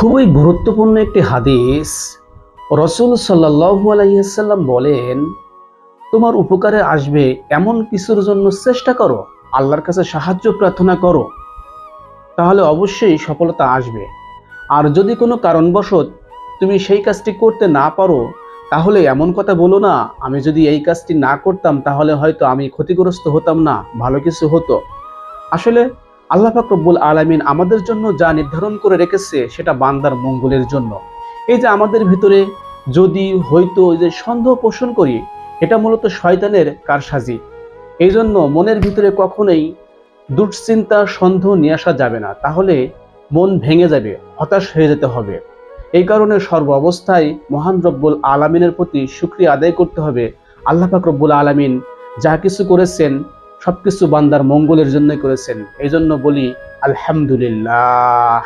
খুবই গুরুত্বপূর্ণ একটি হাদিস। রাসূল সাল্লাল্লাহু আলাইহি ওয়াসাল্লাম বলেন, তোমার উপকারে আসবে এমন কিছুর জন্য চেষ্টা করো, আল্লাহর কাছে সাহায্য প্রার্থনা করো, তাহলে অবশ্যই সফলতা আসবে। আর যদি কোনো কারণবশত তুমি সেই কাজটি করতে না পারো, তাহলে এমন কথা বলো না, আমি যদি এই কাজটি না করতাম তাহলে হয়তো আমি ক্ষতিগ্রস্ত হতাম না, ভালো কিছু হতো। আসলে আল্লাহ পাক রব্বুল আলামিন আমাদের জন্য যা নির্ধারণ করে রেখেছে সেটা বান্দার মঙ্গলের জন্য। এই যে আমাদের ভিতরে যদি হয়তো ওই যে সন্দেহ পোষণ করি, এটা মূলত শয়তানের কারসাজি। এই জন্য মনের ভিতরে কখনোই দুশ্চিন্তা সন্দেহ নিয়ে আসা যাবে না, তাহলে মন ভেঙে যাবে, হতাশ হয়ে যেতে হবে। এই কারণে সর্ব অবস্থায় মহান রব্বুল আলামিনের প্রতি শুকরিয়া আদায় করতে হবে। আল্লাহ পাক রব্বুল আলামিন যা কিছু করেছেন সবকিছু বান্দার মঙ্গলের জন্যই করেছেন। এই জন্য বলি আলহামদুলিল্লাহ।